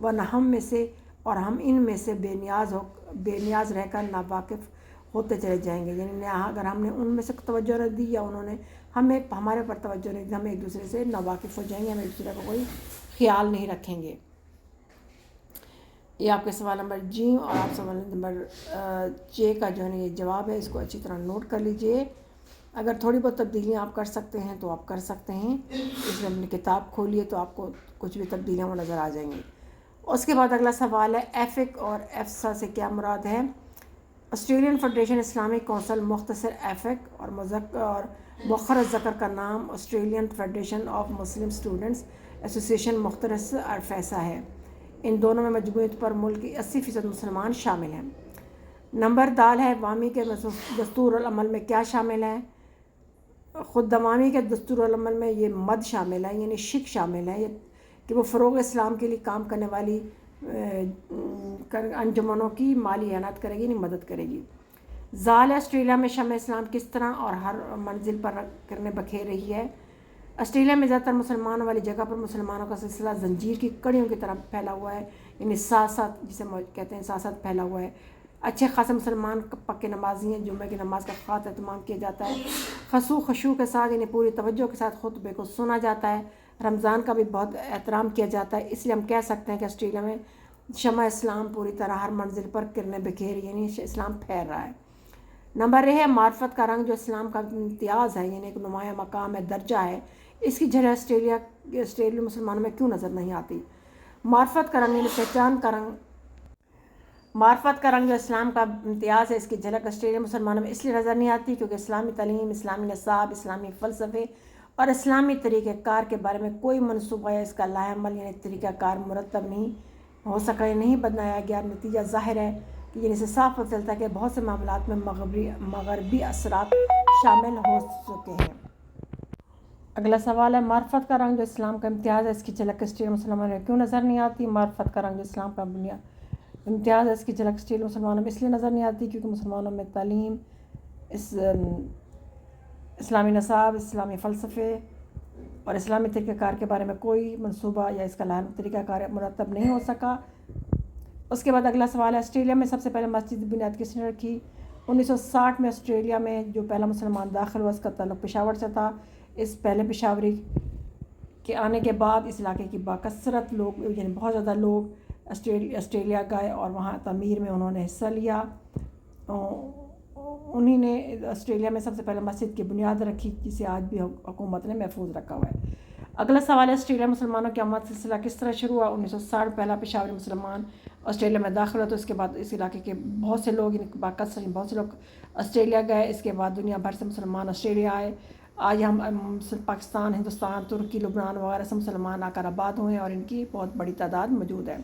ورنہ ہم میں سے اور ہم ان میں سے بے نیاز رہ کر ناواقف ہوتے چلے جائیں گے. یعنی اگر ہم نے ان میں سے توجہ نہ دی یا انہوں نے ہمارے پر توجہ نہیں دی، ہم ایک دوسرے سے ناواقف ہو جائیں گے، ہم ایک دوسرے کا کوئی خیال نہیں رکھیں گے. یہ آپ کے سوال نمبر جی اور آپ سوال نمبر چھ کا جو ہے نا یہ جواب ہے. اس کو اچھی طرح نوٹ کر لیجئے. اگر تھوڑی بہت تبدیلیاں آپ کر سکتے ہیں تو آپ کر سکتے ہیں. اس میں اپنی کتاب کھولیے تو آپ کو کچھ بھی تبدیلیاں وہ نظر آ جائیں گی. اس کے بعد اگلا سوال ہے ایفک اور ایفسا سے کیا مراد ہے. آسٹریلین فیڈریشن اسلامک کونسل مختصر ایفک اور مؤخر ذکر کا نام Australian federation of Muslim students ایسوسی ایشن مختصر عرفیسہ ہے. ان دونوں میں مجموعی طور پر ملک کی 80% مسلمان شامل ہیں. نمبر دال ہے وامی کے دستور العمل میں کیا شامل ہے. خود دوامی کے دستور العمل میں یہ مد شامل ہے، یعنی شک شامل ہے کہ وہ فروغ اسلام کے لیے کام کرنے والی انجمنوں کی مالی اعانت کرے گی، یعنی مدد کرے گی. زال آسٹریلیا میں شمع اسلام کس طرح اور ہر منزل پر کرنے بکھیر رہی ہے. آسٹریلیا میں زیادہ تر مسلمانوں والی جگہ پر مسلمانوں کا سلسلہ زنجیر کی کڑیوں کی طرح پھیلا ہوا ہے، یعنی ساتھ ساتھ جسے کہتے ہیں ساتھ ساتھ پھیلا ہوا ہے. اچھے خاصے مسلمان پکے نمازی ہیں. جمعہ کی نماز کا خاص اہتمام کیا جاتا ہے. خشوع کے ساتھ یعنی پوری توجہ کے ساتھ خطبے کو سنا جاتا ہے. رمضان کا بھی بہت احترام کیا جاتا ہے. اس لیے ہم کہہ سکتے ہیں کہ آسٹریلیا میں شمع اسلام پوری طرح ہر منزل پر کرنے بکھیر یعنی اسلام پھیل رہا ہے. نمبر ہے معرفت کا رنگ جو اسلام کا امتیاز ہے، یعنی ایک نمایاں مقام ہے، درجہ ہے. اس کی جھلک آسٹریلین مسلمانوں میں کیوں نظر نہیں آتی. معرفت کا رنگ یعنی پہچان کا رنگ، معرفت کا رنگ جو اسلام کا امتیاز ہے، اس کی جھلک آسٹریلین مسلمانوں میں اس لیے نظر نہیں آتی کیونکہ اسلامی تعلیم، اسلامی نصاب، اسلامی فلسفے اور اسلامی طریقہ کار کے بارے میں کوئی منصوبہ یا اس کا لاعمل یعنی طریقہ کار مرتب نہیں ہو سکا، نہیں بنایا گیا. نتیجہ ظاہر ہے کہ یعنی سے صاف پتہ چلتا ہے کہ بہت سے معاملات میں مغربی اثرات شامل ہو چکے ہیں. اگلا سوال ہے معرفت کا رنگ جو اسلام کا امتیاز ہے، اس کی جھلک آسٹریلین مسلمانوں میں کیوں نظر نہیں آتی. معرفت کا رنگ جو اسلام کا امتیاز ہے، اس کی جھلک آسٹریلین مسلمانوں میں اس لیے نظر نہیں آتی کیونکہ مسلمانوں میں تعلیم، اسلامی نصاب، اسلامی فلسفے اور اسلامی طریقہ کار کے بارے میں کوئی منصوبہ یا اس کا لاعمل طریقہ کار مرتب نہیں ہو سکا. اس کے بعد اگلا سوال ہے آسٹریلیا میں سب سے پہلے مسجد کی بنیاد کس نے رکھی. 1960 میں آسٹریلیا میں جو پہلا مسلمان داخل ہوا اس کا تعلق پشاور سے تھا. اس پہلے پشاوری کے آنے کے بعد اس علاقے کی باکثرت لوگ یعنی بہت زیادہ لوگ آسٹریلیا گئے اور وہاں تعمیر میں انہوں نے حصہ لیا. انہی نے آسٹریلیا میں سب سے پہلے مسجد کی بنیاد رکھی جسے آج بھی حکومت نے محفوظ رکھا ہوا ہے. اگلا سوال ہے آسٹریلیا مسلمانوں کی آمد سلسلہ کس طرح شروع ہوا. 1960 پہلا پشاوری مسلمان آسٹریلیا میں داخل ہوا تو اس کے بعد اس علاقے کے بہت سے لوگ بہت سے لوگ آسٹریلیا گئے. اس کے بعد دنیا بھر سے مسلمان آسٹریلیا آئے. آج ہم پاکستان، ہندوستان، ترکی، لبنان وغیرہ سے مسلمان آ کر آباد ہوئے ہیں اور ان کی بہت بڑی تعداد موجود ہے.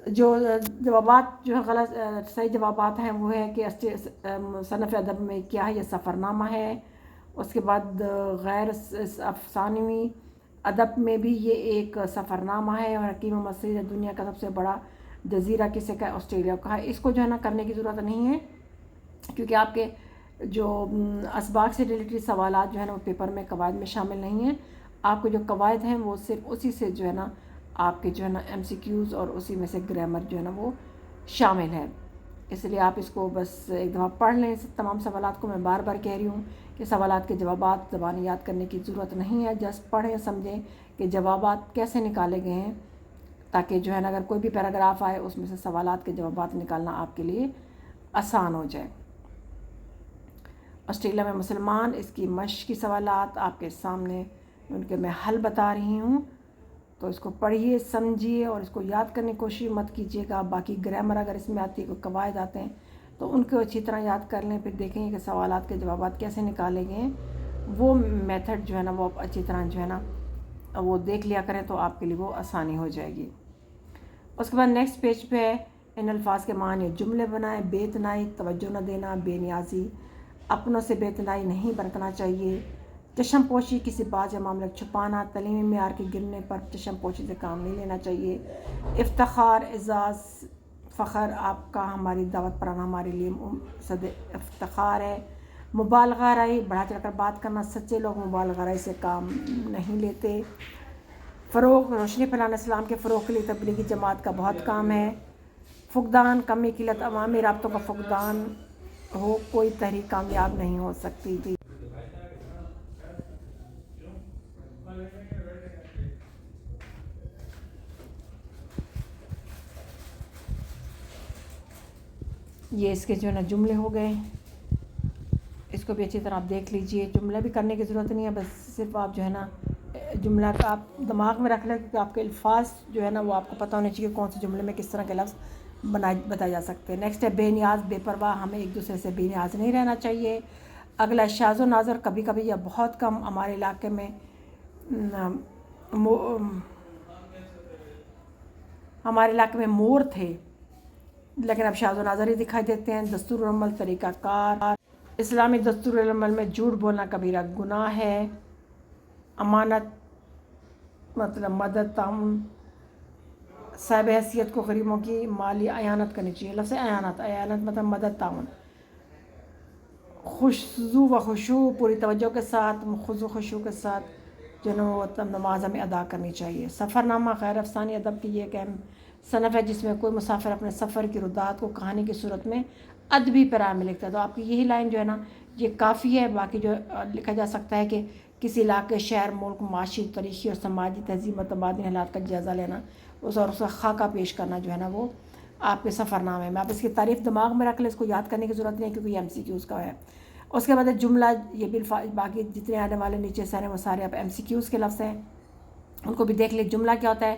جو جوابات جو غلط صحیح جوابات ہیں وہ ہے کہ صنف ادب میں کیا ہے، یہ سفر نامہ ہے. اس کے بعد غیر افسانوی ادب میں بھی یہ ایک سفر نامہ ہے. اور حکیم مسیح دنیا کا سب سے بڑا جزیرہ کسے کا آسٹریلیا کا ہے. اس کو جو ہے نا کرنے کی ضرورت نہیں ہے کیونکہ آپ کے جو اسباق سے ریلیٹڈ سوالات جو ہے نا وہ پیپر میں قواعد میں شامل نہیں ہیں. آپ کے جو قواعد ہیں وہ صرف اسی سے جو ہے نا آپ کے جو ہے نا ایم سی کیوز اور اسی میں سے گرامر جو ہے نا وہ شامل ہے. اس لیے آپ اس کو بس ایک دفعہ پڑھ لیں. تمام سوالات کو میں بار بار کہہ رہی ہوں کہ سوالات کے جوابات زبانی یاد کرنے کی ضرورت نہیں ہے. جسٹ پڑھیں، سمجھیں کہ جوابات کیسے نکالے گئے ہیں تاکہ جو ہے نا اگر کوئی بھی پیراگراف آئے اس میں سے سوالات کے جوابات نکالنا آپ کے لیے آسان ہو جائے. آسٹریلیا میں مسلمان، اس کی مشق کی سوالات آپ کے سامنے ان کے میں حل بتا رہی ہوں تو اس کو پڑھیے، سمجھیے اور اس کو یاد کرنے کی کوشش مت کیجیے گا. باقی گرامر اگر اس میں آتی ہے، کوئی قواعد آتے ہیں تو ان کو اچھی طرح یاد کر لیں. پھر دیکھیں کہ سوالات کے جوابات کیسے نکالے گئے ہیں. وہ میتھڈ جو ہے نا وہ آپ اچھی طرح جو ہے نا وہ دیکھ لیا کریں تو آپ کے لیے وہ آسانی ہو جائے گی. اس کے بعد نیکسٹ پیج پہ ہے ان الفاظ کے معنی جملے بنائیں. بے اتنائی، توجہ نہ دینا، بے نیازی، اپنوں سے بے اتنائی نہیں برتنا چاہیے. چشم پوشی، کسی بات یا معاملے کو چھپانا. تعلیمی معیار کے گرنے پر چشم پوشی سے کام نہیں لینا چاہیے. افتخار، اعزاز، فخر، آپ کا ہماری دعوت پر آنا ہمارے لیے صد افتخار ہے. مبالغہ رائی، بڑھا چڑھ کر بات کرنا. سچے لوگ مبالغہ رائی سے کام نہیں لیتے. فروغ روشنی پھیلانا اسلام کے فروغ کے لیے تبلیغی جماعت کا بہت کام ہے۔ فقدان کمی قلت عوامی رابطوں کا فقدان ہو کوئی تحریک کامیاب نہیں ہو سکتی تھی۔ یہ اس کے جو ہے نا جملے ہو گئے، اس کو بھی اچھی طرح آپ دیکھ لیجئے۔ جملہ بھی کرنے کی ضرورت نہیں ہے، بس صرف آپ جو ہے نا جملہ کا آپ دماغ میں رکھ لیں، کیونکہ آپ کے الفاظ جو ہے نا وہ آپ کو پتہ ہونے چاہیے کون سے جملے میں کس طرح کے لفظ بتائے جا سکتے ہیں۔ نیکسٹ ہے بے نیاز بے پرواہ، ہمیں ایک دوسرے سے بے نیاز نہیں رہنا چاہیے۔ اگلا شاذ و نادر، کبھی کبھی یا بہت کم ہمارے علاقے میں مور تھے، لیکن اب شاذ و نادر ہی دکھائی دیتے ہیں۔ دستور العمل طریقہ کار، اسلامی دستور العمل میں جھوٹ بولنا کبیرہ گناہ ہے۔ امانت مطلب مدد، تعاون، صاحب حیثیت کو غریبوں کی مالی اعانت کرنی چاہیے۔ لفظ اعانت مطلب مدد، تعاون۔ خضوع و خشوع، پوری توجہ کے ساتھ، خضوع و خشوع کے ساتھ جو ہے نا وہ نماز ہمیں ادا کرنی چاہیے۔ سفر نامہ غیر افسانوی ادب کی یہ ایک اہم صنف ہے جس میں کوئی مسافر اپنے سفر کی رودات کو کہانی کی صورت میں ادبی پیرام میں لکھتا ہے۔ تو آپ کی یہی لائن جو ہے نا یہ کافی ہے۔ باقی جو لکھا جا سکتا ہے کہ کسی علاقے، شہر، ملک، معاشی، تاریخی اور سماجی تہذیب و تمدنی حالات کا جائزہ لینا، اس کا خاکہ پیش کرنا جو ہے نا وہ آپ کے سفر نامے میں۔ آپ اس کی تعریف دماغ میں رکھ لیں، اس کو یاد کرنے کی ضرورت نہیں ہے کیونکہ یہ MCQs کا ہے۔ اس کے بعد جملہ، یہ بھی باقی جتنے آنے والے نیچے سے وہ سارے آپ MCQs کے لفظ ہیں، ان کو بھی دیکھ لیں۔ جملہ کیا ہوتا ہے؟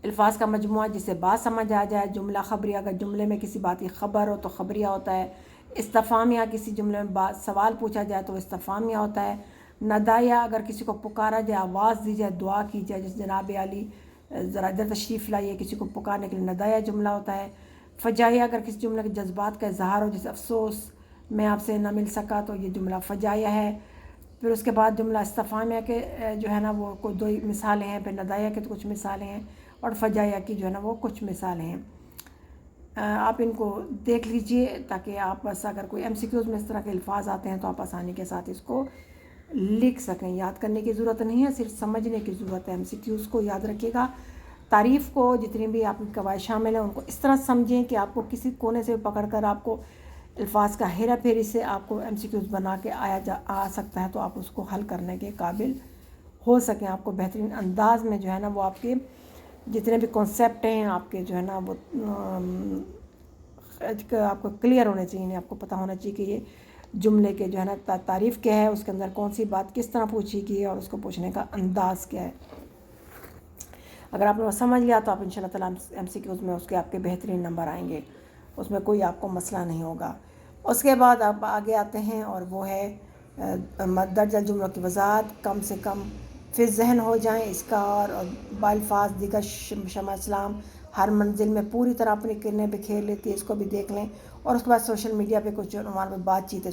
الفاظ کا مجموعہ جس سے بات سمجھ آ جائے۔ جملہ خبریہ، اگر جملے میں کسی بات کی خبر ہو تو خبریہ ہوتا ہے۔ استفہامیہ، کسی جملے میں سوال پوچھا جائے تو استفہامیہ ہوتا ہے۔ ندائیہ، اگر کسی کو پکارا جائے، آواز دی جائے، دعا کی جائے، جس جناب علی ذرا ادھر تشریف لائیے، کسی کو پکارنے کے لیے ندائیہ جملہ ہوتا ہے۔ فجائیہ، اگر کسی جملے کے جذبات کا اظہار ہو، جیسے افسوس میں آپ سے نہ مل سکا، تو یہ جملہ فجائیہ ہے۔ پھر اس کے بعد جملہ استفہامیہ کے جو ہے نا وہ کوئی دو مثالیں ہیں، پھر ندائیہ کے تو کچھ مثالیں ہیں، اور فجائیہ کی جو ہے نا وہ کچھ مثالیں ہیں۔ آپ ان کو دیکھ لیجئے تاکہ آپ بس اگر کوئی MCQs میں اس طرح کے الفاظ آتے ہیں تو آپ آسانی کے ساتھ اس کو لکھ سکیں۔ یاد کرنے کی ضرورت نہیں ہے، صرف سمجھنے کی ضرورت ہے۔ MCQs کو یاد رکھیے گا۔ تعریف کو، جتنی بھی آپ کی قواعد شامل ہیں ان کو اس طرح سمجھیں کہ آپ کو کسی کونے سے پکڑ کر آپ کو الفاظ کا ہیرا پھیری سے آپ کو MCQs بنا کے آ سکتا ہے، تو آپ اس کو حل کرنے کے قابل ہو سکیں۔ آپ کو بہترین انداز میں جو ہے نا وہ آپ کے جتنے بھی کنسیپٹ ہیں آپ کے جو ہے نا وہ آپ کو کلیئر ہونے چاہیے، آپ کو پتہ ہونا چاہیے کہ یہ جملے کے جو ہے نا تعریف کیا ہے، اس کے اندر کون سی بات کس طرح پوچھی گئی ہے، اور اس کو پوچھنے کا انداز کیا ہے۔ اگر آپ نے وہ سمجھ لیا تو آپ انشاءاللہ تعالیٰ MCQs میں اس کے آپ کے بہترین نمبر آئیں گے، اس میں کوئی آپ کو مسئلہ نہیں ہوگا۔ اس کے بعد آپ آگے آتے ہیں اور وہ ہے درج الجملوں کی وضاحت، کم سے کم فی ذہن ہو جائیں اس کا، اور بالفاظ دیگر شمع اسلام ہر منزل میں پوری طرح اپنی کرنیں بکھیر لیتی ہے، اس کو بھی دیکھ لیں۔ اور اس کے بعد سوشل میڈیا پہ کچھ عنوان میں بات چیت ہے۔